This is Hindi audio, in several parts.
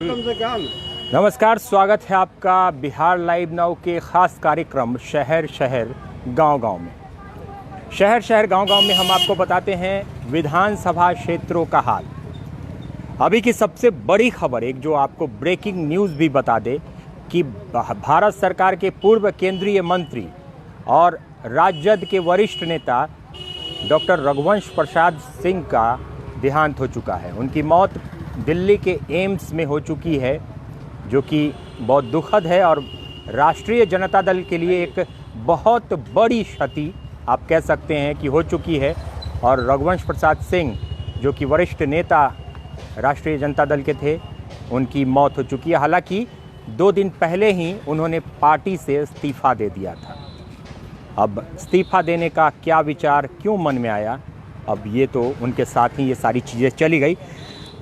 कम से कम। नमस्कार, स्वागत है आपका बिहार लाइव नाउ के ख़ास कार्यक्रम शहर शहर गांव गांव में। शहर शहर गांव गांव में हम आपको बताते हैं विधानसभा क्षेत्रों का हाल। अभी की सबसे बड़ी खबर, एक जो आपको ब्रेकिंग न्यूज़ भी बता दे कि भारत सरकार के पूर्व केंद्रीय मंत्री और राजद के वरिष्ठ नेता डॉक्टर रघुवंश प्रसाद सिंह का देहांत हो चुका है। उनकी मौत दिल्ली के एम्स में हो चुकी है, जो कि बहुत दुखद है और राष्ट्रीय जनता दल के लिए एक बहुत बड़ी क्षति आप कह सकते हैं कि हो चुकी है। और रघुवंश प्रसाद सिंह जो कि वरिष्ठ नेता राष्ट्रीय जनता दल के थे, उनकी मौत हो चुकी है। हालांकि 2 दिन पहले ही उन्होंने पार्टी से इस्तीफ़ा दे दिया था। अब इस्तीफ़ा देने का क्या विचार क्यों मन में आया, अब ये तो उनके साथ ही ये सारी चीज़ें चली गई।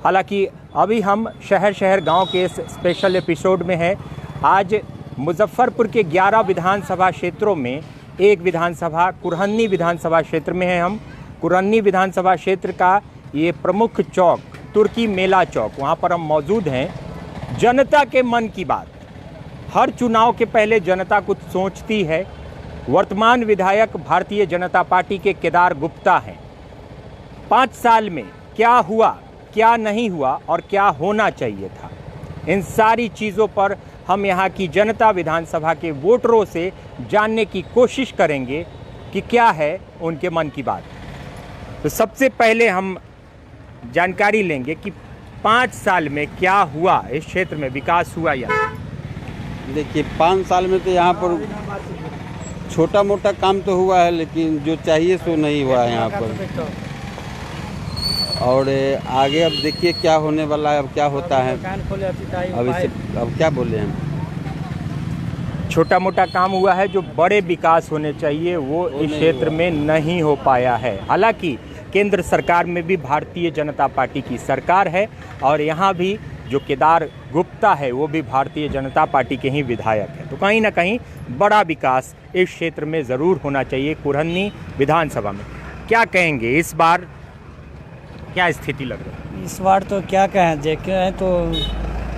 हालांकि अभी हम शहर शहर गांव के इस स्पेशल एपिसोड में हैं। आज मुजफ्फरपुर के 11 विधानसभा क्षेत्रों में एक विधानसभा कुरहन्नी विधानसभा क्षेत्र में है। हम कुरहन्नी विधानसभा क्षेत्र का ये प्रमुख चौक तुर्की मेला चौक, वहाँ पर हम मौजूद हैं। जनता के मन की बात, हर चुनाव के पहले जनता कुछ सोचती है। वर्तमान विधायक भारतीय जनता पार्टी के केदार गुप्ता हैं। 5 साल में क्या हुआ, क्या नहीं हुआ और क्या होना चाहिए था, इन सारी चीज़ों पर हम यहाँ की जनता, विधानसभा के वोटरों से जानने की कोशिश करेंगे कि क्या है उनके मन की बात। तो सबसे पहले हम जानकारी लेंगे कि 5 साल में क्या हुआ, इस क्षेत्र में विकास हुआ या नहीं। देखिए 5 साल में तो यहाँ पर छोटा मोटा काम तो हुआ है, लेकिन जो चाहिए सो नहीं हुआ है यहाँ पर। और आगे अब देखिए क्या होने वाला है, अब क्या होता है। अब इसे अब क्या बोले हम, छोटा मोटा काम हुआ है, जो बड़े विकास होने चाहिए वो इस क्षेत्र में नहीं हो पाया है। हालांकि केंद्र सरकार में भी भारतीय जनता पार्टी की सरकार है और यहाँ भी जो केदार गुप्ता है वो भी भारतीय जनता पार्टी के ही विधायक है। तो कहीं ना कहीं बड़ा विकास इस क्षेत्र में ज़रूर होना चाहिए। कुरहन्नी विधानसभा में क्या कहेंगे, इस बार क्या स्थिति लग रही है? इस बार तो क्या कहें, देखे हैं तो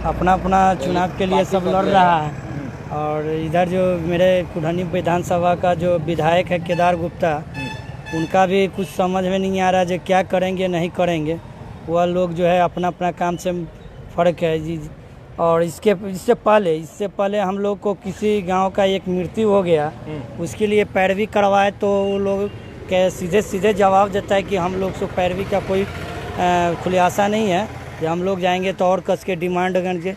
अपना अपना चुनाव के लिए सब लड़ रहा है। और इधर जो मेरे कुरहन्नी विधानसभा का जो विधायक है केदार गुप्ता, उनका भी कुछ समझ में नहीं आ रहा जो क्या करेंगे नहीं करेंगे। वह लोग जो है अपना अपना काम से फ़र्क है जी। और इससे पहले हम लोग को किसी गांव का एक मृत्यु हो गया, उसके लिए पैरवी करवाए तो वो लोग के सीधे जवाब देता है कि हम लोग से पैरवी का कोई खुलासा नहीं है, कि हम लोग जाएंगे तो और कस के डिमांड करके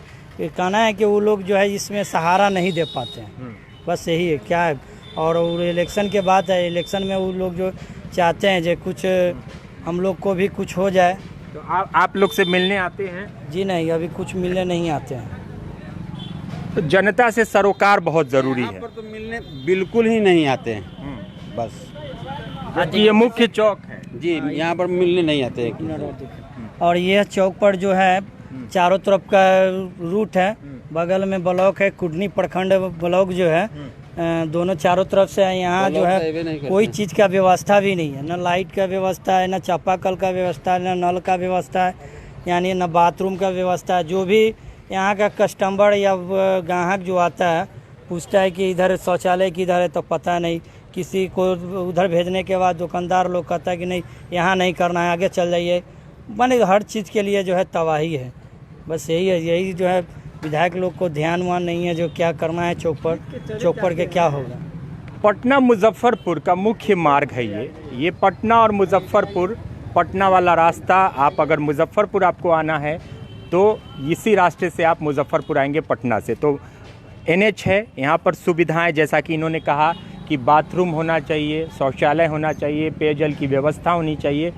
कहना है कि वो लोग जो है इसमें सहारा नहीं दे पाते हैं। बस यही है, क्या है। और इलेक्शन के बाद है, इलेक्शन में वो लोग जो चाहते हैं जो कुछ हम लोग को भी कुछ हो जाए। तो आप लोग से मिलने आते हैं? जी नहीं, अभी कुछ मिलने नहीं आते हैं। तो जनता से सरोकार बहुत ज़रूरी है। यहाँ पर तो मिलने बिल्कुल ही नहीं आते हैं। बस ये मुख्य चौक है जी, यहाँ पर मिलने नहीं आते हैं। और ये चौक पर जो है चारों तरफ का रूट है, बगल में ब्लॉक है, कुरहन्नी प्रखंड ब्लॉक जो है, दोनों चारों तरफ से यहाँ जो है कोई चीज़ का व्यवस्था भी नहीं है, न लाइट का व्यवस्था है, न चापाकल का व्यवस्था है, न नल का व्यवस्था है, यानी न बाथरूम का व्यवस्था है। जो भी यहाँ का कस्टमर या ग्राहक जो आता है पूछता है कि इधर शौचालय किधर है, तो पता नहीं। किसी को उधर भेजने के बाद दुकानदार लोग कहता है कि नहीं यहाँ नहीं करना है, आगे चल जाइए। माने हर चीज़ के लिए जो है तबाही है। बस यही है, यही जो है विधायक लोग को ध्यान नहीं है जो क्या करना है चौक पर के क्या होगा। पटना मुजफ्फरपुर का मुख्य मार्ग है ये पटना और मुजफ्फरपुर, पटना वाला रास्ता, आप अगर मुजफ्फरपुर आपको आना है तो इसी रास्ते से आप मुजफ्फरपुर आएंगे पटना से। तो NH है, यहाँ पर सुविधाएं जैसा कि इन्होंने कहा कि बाथरूम होना चाहिए, शौचालय होना चाहिए, पेयजल की व्यवस्था होनी चाहिए,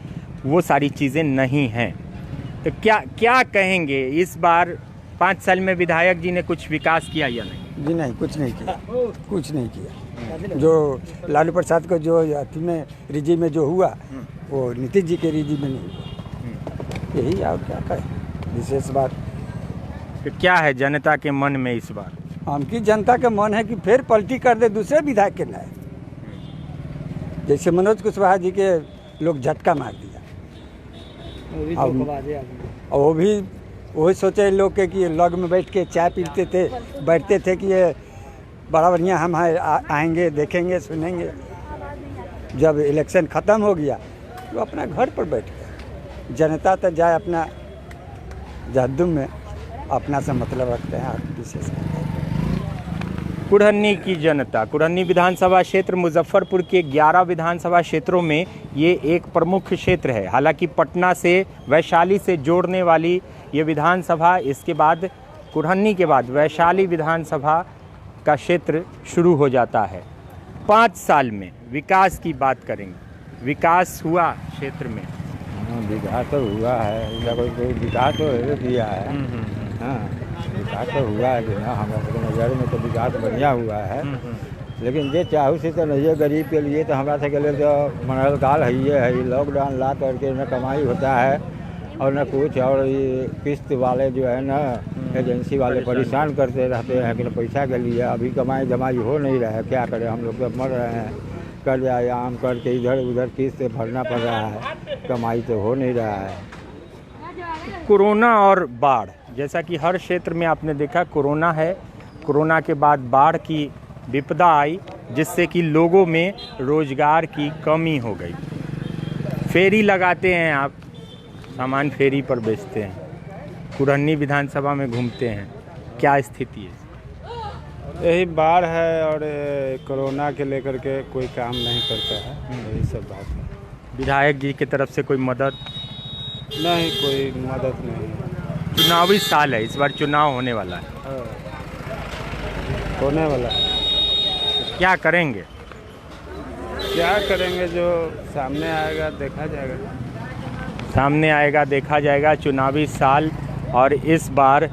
वो सारी चीज़ें नहीं हैं। तो क्या कहेंगे, इस बार 5 साल में विधायक जी ने कुछ विकास किया या नहीं? जी नहीं, कुछ नहीं किया, कुछ नहीं किया। जो लालू प्रसाद को जो अथी में रिजी में जो हुआ वो नीतीश जी के रिजी में नहीं हुआ। यही और क्या कहें विशेष बात। तो क्या है जनता के मन में इस बार? हमकी जनता का मन है कि फिर पलटी कर दे दूसरे विधायक के लाए, जैसे मनोज कुशवाहा जी के लोग झटका मार दिया। और वो भी वही सोचे लोग के कि लॉग में बैठ के चाय पीते थे, बैठते थे कि ये बड़ा बढ़िया हम आएंगे, देखेंगे, सुनेंगे। जब इलेक्शन ख़त्म हो गया तो अपना घर पर बैठ गया। जनता तो जाए अपना जहद्दुम में, अपना से मतलब रखते हैं विशेष। कुढ़न्नी की जनता, कुढ़न्नी विधानसभा क्षेत्र मुजफ्फरपुर के 11 विधानसभा क्षेत्रों में ये एक प्रमुख क्षेत्र है। हालांकि पटना से, वैशाली से जोड़ने वाली ये विधानसभा, इसके बाद कुढ़न्नी के बाद वैशाली विधानसभा का क्षेत्र शुरू हो जाता है। 5 साल में विकास की बात करेंगे, विकास हुआ क्षेत्र में? विकास तो हुआ है, कोई विकास तो दिया है। हाँ, विकास तो हुआ है कि ना, हमारे नज़र में तो विकास बढ़िया हुआ है। लेकिन जे चाहू से तो नहीं है, गरीब के लिए तो हमारा के लिए तो मनल काल है। लॉकडाउन ला करके न कमाई होता है और न कुछ, और ये किस्त वाले जो है ना, एजेंसी वाले परेशान करते रहते हैं कि पैसा के लिए। अभी कमाई धमाई हो नहीं रहा है, क्या करें, हम लोग तो मर रहे हैं। कर्जा आम करके इधर उधर किस्त भरना पड़ रहा है, कमाई तो हो नहीं रहा है। कोरोना और बाढ़, जैसा कि हर क्षेत्र में आपने देखा कोरोना है, कोरोना के बाद बाढ़ की विपदा आई, जिससे कि लोगों में रोजगार की कमी हो गई। फेरी लगाते हैं आप, सामान फेरी पर बेचते हैं, कुढ़न्नी विधानसभा में घूमते हैं, क्या स्थिति है? यही बाढ़ है और कोरोना के लेकर के कोई काम नहीं करता है, यही सब बात है। विधायक जी की तरफ से कोई मदद नहीं, कोई मदद नहीं। चुनावी साल है, इस बार चुनाव होने वाला है, होने वाला है। क्या करेंगे? क्या करेंगे, जो सामने आएगा देखा जाएगा। सामने आएगा देखा जाएगा। चुनावी साल, और इस बार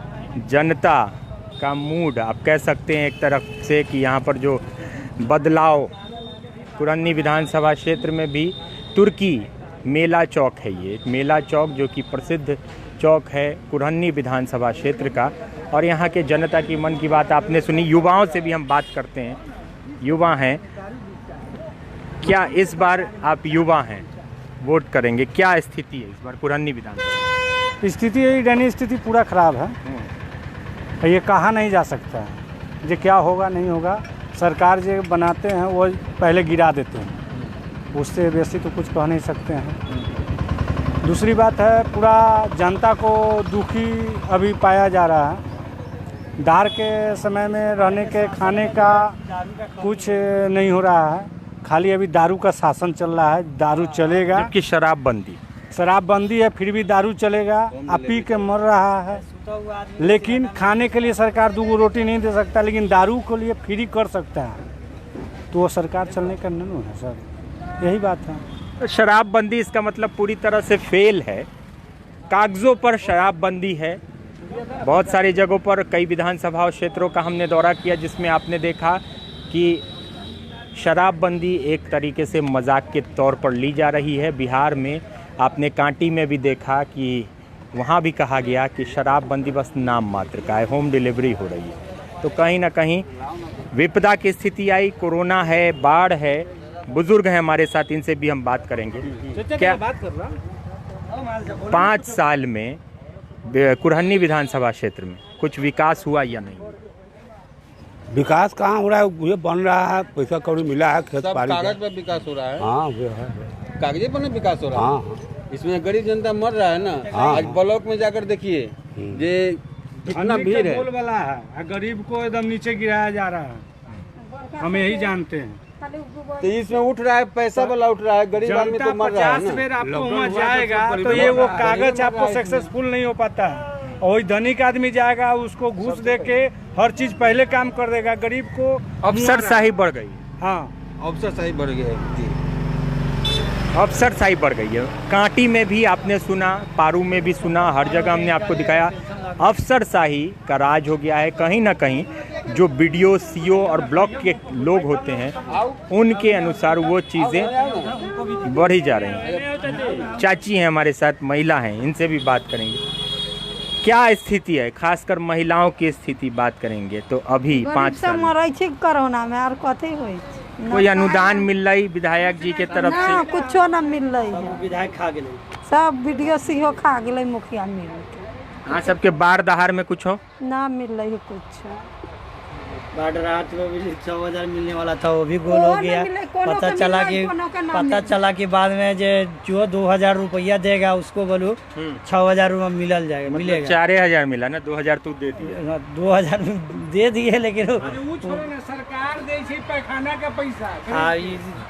जनता का मूड आप कह सकते हैं एक तरफ से कि यहाँ पर जो बदलाव, कुढ़न्नी विधानसभा क्षेत्र में भी तुर्की मेला चौक है, ये मेला चौक जो कि प्रसिद्ध चौक है कुढ़न्नी विधानसभा क्षेत्र का। और यहाँ के जनता की मन की बात आपने सुनी। युवाओं से भी हम बात करते हैं, युवा हैं, क्या इस बार आप युवा हैं, वोट करेंगे? क्या स्थिति है इस बार कुढ़न्नी विधानसभा? स्थिति यही दयनीय स्थिति पूरा ख़राब है। ये कहा नहीं जा सकता है, जो क्या होगा नहीं होगा। सरकार जो बनाते हैं वो पहले गिरा देते हैं, उससे वैसे तो कुछ कह नहीं सकते हैं। दूसरी बात है, पूरा जनता को दुखी अभी पाया जा रहा है। दार के समय में रहने के, खाने का कुछ नहीं हो रहा है, खाली अभी दारू का शासन चल रहा है। दारू चलेगा, जबकि शराबबंदी है, फिर भी दारू चलेगा। आप पी के मर रहा है, लेकिन खाने के लिए सरकार 2 रोटी नहीं दे सकता, लेकिन दारू के लिए फ्री कर सकता है। तो वो सरकार चलने का नहीं है सर, यही बात है। शराबबंदी, इसका मतलब पूरी तरह से फेल है। कागजों पर शराबबंदी है, बहुत सारी जगहों पर, कई विधानसभा क्षेत्रों का हमने दौरा किया जिसमें आपने देखा कि शराबबंदी एक तरीके से मजाक के तौर पर ली जा रही है। बिहार में आपने कांटी में भी देखा कि वहाँ भी कहा गया कि शराबबंदी बस नाम मात्र का है, होम डिलीवरी हो रही है। तो कहीं ना कहीं विपदा की स्थिति आई, कोरोना है, बाढ़ है। बुजुर्ग हैं हमारे साथ, इनसे भी हम बात करेंगे। क्या 5 साल में कुढ़न्नी विधानसभा क्षेत्र में कुछ विकास हुआ या नहीं? विकास कहाँ हो रहा है, ये बन रहा है, पैसा कौड़ी मिला है, खेत पानी कागज पर विकास हो रहा है। हाँ वो है, कागजे पर विकास हो रहा है। हाँ इसमें गरीब जनता मर रहा है ना। आज ब्लॉक में जाकर देखिए ये कितना भीड़ है। बोल वाला है, गरीब को एकदम नीचे गिराया जा रहा है, हम यही जानते हैं। तो इसमें उठ रहा है, पैसा वाला उठ रहा है, गरीब आदमी तो मर रहा है 50 ना। बेर आपको वहाँ जाएगा तो ये वो कागज आपको सक्सेसफुल नहीं हो पाता है। और धनिक आदमी जाएगा, उसको घूस दे के हर चीज पहले काम कर देगा, गरीब को अफसरशाही बढ़ गई। हाँ, अफसरशाही बढ़ गया है, अफसरशाही बढ़ गई है। कांटी में भी आपने सुना, पारू में भी सुना, हर जगह हमने आपको दिखाया। अफसरशाही का राज हो गया है। कहीं ना कहीं जो बीडीओ, सीओ और ब्लॉक के लोग होते हैं, उनके अनुसार वो चीज़ें बढ़ी जा रही हैं। चाची हैं हमारे साथ, महिला हैं, इनसे भी बात करेंगे। क्या स्थिति है, खासकर महिलाओं की स्थिति बात करेंगे तो अभी 5 साल कोरोना में और कथी होई कोई अनुदान मिल रही विधायक जी के तरफ से? ना, कुछो ना मिल रही है। विधायक खा गए, सब वीडियो सीहो खा गए, मुखिया मिल के। हाँ, सबके बाढ़ दहाड़ में कुछ हो? ना मिल रही है कुछ। बाढ़ राहत में भी 6,000 मिलने वाला था, वो भी गोल हो गया। पता चला कि बाद में जो 2,000 रुपया देगा उसको बोलूँ 6,000 रुपया मिलेगा। 4,000 मिला ना, 2,000 तू दे दिया। 2,000 दे दिए, लेकिन सरकार दे पैखाना का पैसा।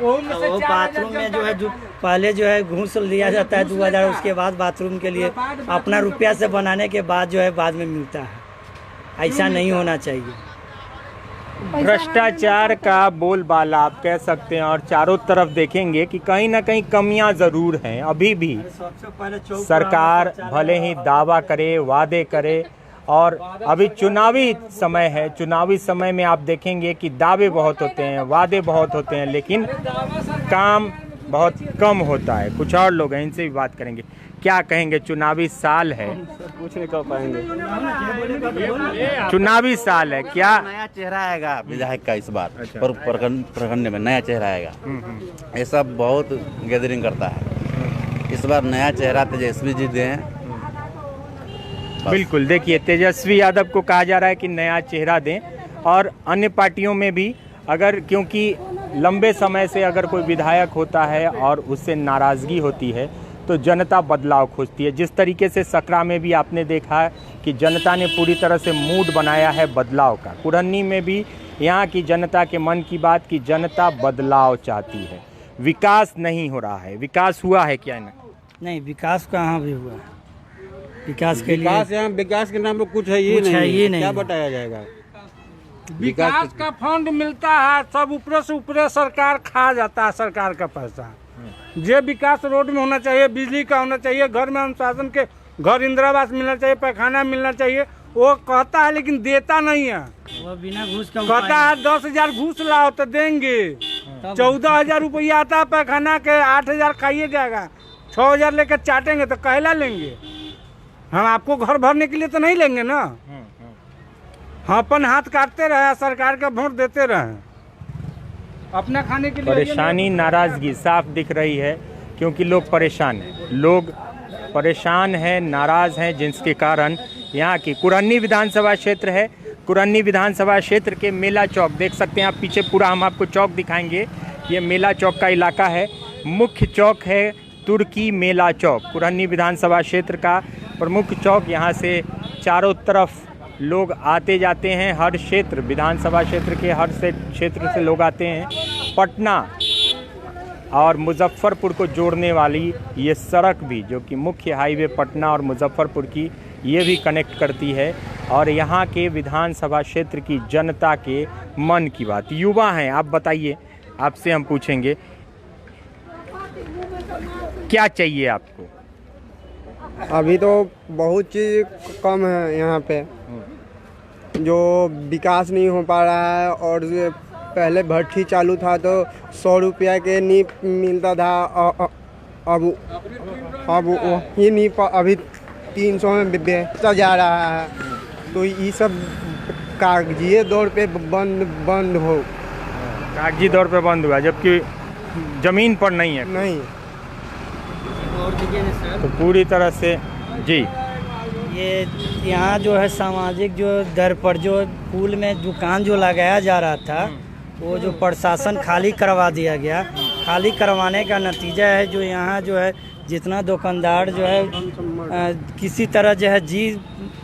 वो बाथरूम में जो है पहले जो है घूस लिया जाता है 2,000, उसके बाद बाथरूम के लिए अपना रुपया से बनाने के बाद जो है बाद में मिलता है। ऐसा नहीं होना चाहिए। भ्रष्टाचार का बोलबाला आप कह सकते हैं, और चारों तरफ देखेंगे कि कहीं ना कहीं कमियां जरूर हैं अभी भी। सरकार भले ही दावा करे, वादे करे, और अभी चुनावी समय है, चुनावी समय में आप देखेंगे कि दावे बहुत होते हैं, वादे बहुत होते हैं, लेकिन काम बहुत कम होता है। कुछ और लोग हैं, इनसे भी बात करेंगे। क्या कहेंगे, चुनावी साल है, कुछ नहीं कर पाएंगे। चुनावी साल है, क्या नया चेहरा आएगा विधायक का इस बार? प्रखंड में नया चेहरा आएगा। ये सब बहुत गैदरिंग करता है। इस बार नया चेहरा तेजस्वी जी दें। बिल्कुल, देखिए तेजस्वी यादव को कहा जा रहा है कि नया चेहरा दें, और अन्य पार्टियों में भी अगर, क्योंकि लंबे समय से अगर कोई विधायक होता है और उससे नाराज़गी होती है तो जनता बदलाव खोजती है। जिस तरीके से सकरा में भी आपने देखा है कि जनता ने पूरी तरह से मूड बनाया है बदलाव का। कुरन्नी में भी यहाँ की जनता के मन की बात की जनता बदलाव चाहती है। विकास नहीं हो रहा है, विकास हुआ है क्या? नहीं, विकास कहाँ भी हुआ? विकास के लिए यहाँ विकास के नाम पर कुछ है ही नहीं। क्या बताया जाएगा? विकास का फंड मिलता है, सब ऊपर से ऊपर सरकार खा जाता है सरकार का पैसा। जो विकास रोड में होना चाहिए, बिजली का होना चाहिए, घर में अनुशासन के घर, इंदिरा आवास मिलना चाहिए, पैखाना मिलना चाहिए, वो कहता है लेकिन देता नहीं है। वो बिना घूस का कहता है 10,000 घूस लाओ तो देंगे। 14,000 रुपया आता है पैखाना के, 8,000 खाइए जाएगा, 6,000 लेकर चाटेंगे तो कहला लेंगे? हम आपको घर भरने के लिए तो नहीं लेंगे ना। हम अपन हाथ काटते रहे, सरकार का वोट देते रहे, अपना खाने के लिए। परेशानी, नाराजगी साफ दिख रही है, क्योंकि लोग परेशान हैं, लोग परेशान हैं, नाराज हैं, जिसके कारण यहाँ की कुरन्नी विधानसभा क्षेत्र है। कुरन्नी विधानसभा क्षेत्र के मेला चौक देख सकते हैं आप पीछे, पूरा हम आपको चौक दिखाएंगे। ये मेला चौक का इलाका है, मुख्य चौक है तुर्की मेला चौक, कुरन्नी विधानसभा क्षेत्र का प्रमुख चौक। यहाँ से चारों तरफ लोग आते जाते हैं, हर क्षेत्र, विधानसभा क्षेत्र के हर क्षेत्र से लोग आते हैं। पटना और मुजफ्फरपुर को जोड़ने वाली ये सड़क भी, जो कि मुख्य हाईवे पटना और मुजफ्फरपुर की, ये भी कनेक्ट करती है। और यहाँ के विधानसभा क्षेत्र की जनता के मन की बात, युवा हैं, आप बताइए, आपसे हम पूछेंगे क्या चाहिए आपको? अभी तो बहुत चीज़ कम है यहाँ पे, जो विकास नहीं हो पा रहा है। और पहले भट्ठी चालू था तो 100 रुपया के नहीं मिलता था, अब ये नहीं, अभी 300 में बेचता जा रहा है। तो ये सब कागजी दौर पे बंद हो, कागजी दौर पे बंद हुआ, जबकि ज़मीन पर नहीं है। नहीं, तो पूरी तरह से जी, ये यहाँ जो है सामाजिक जो दर पर जो पुल में दुकान जो लगाया जा रहा था, वो जो प्रशासन खाली करवा दिया गया। खाली करवाने का नतीजा है जो यहाँ जो है जितना दुकानदार जो है किसी तरह जो है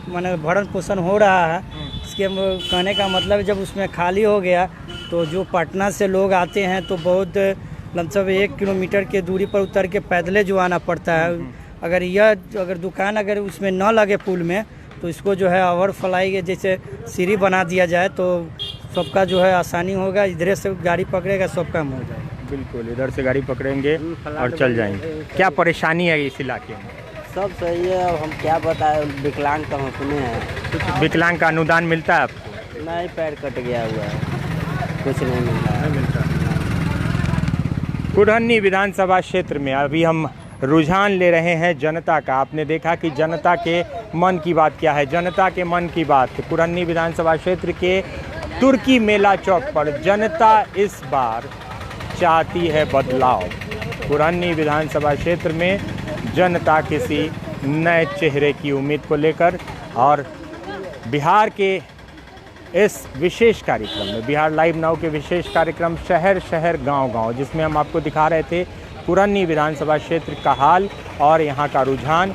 माने भरण पोषण हो रहा है। इसके कहने का मतलब जब उसमें खाली हो गया तो जो पटना से लोग आते हैं तो बहुत लमसम 1 किलोमीटर के दूरी पर उतर के पैदले जो आना पड़ता है। अगर दुकान अगर उसमें न लगे पुल में तो इसको जो है ओवरफ्लाई के जैसे सीढ़ी बना दिया जाए तो सबका जो है आसानी होगा, इधर से गाड़ी पकड़ेगा, सब काम हो जाएगा। बिल्कुल, इधर से गाड़ी पकड़ेंगे और चल जाएंगे। क्या परेशानी है इस इलाके में? सब सही है, अब हम क्या बताएं, विकलांग का हम सुने हैं। विकलांग का अनुदान मिलता है आपको? नहीं, पैर कट गया हुआ है, कुछ नहीं मिलता। कुरन्नी विधानसभा क्षेत्र में अभी हम रुझान ले रहे हैं जनता का। आपने देखा कि जनता के मन की बात क्या है। जनता के मन की बात कुरन्नी विधानसभा क्षेत्र के तुर्की मेला चौक पर जनता इस बार चाहती है बदलाव। कुरन्नी विधानसभा क्षेत्र में जनता किसी नए चेहरे की उम्मीद को लेकर। और बिहार के इस विशेष कार्यक्रम में, बिहार लाइव नाउ के विशेष कार्यक्रम शहर शहर गांव गांव, जिसमें हम आपको दिखा रहे थे कुरन्नी विधानसभा क्षेत्र का हाल और यहाँ का रुझान।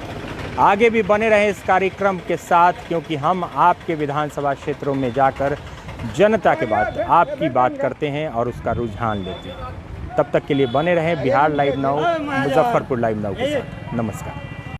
आगे भी बने रहे इस कार्यक्रम के साथ, क्योंकि हम आपके विधानसभा क्षेत्रों में जाकर जनता के बात, आपकी बात करते हैं और उसका रुझान लेते हैं। तब तक के लिए बने रहें Bihar live now, Muzaffarpur live now के साथ। नमस्कार।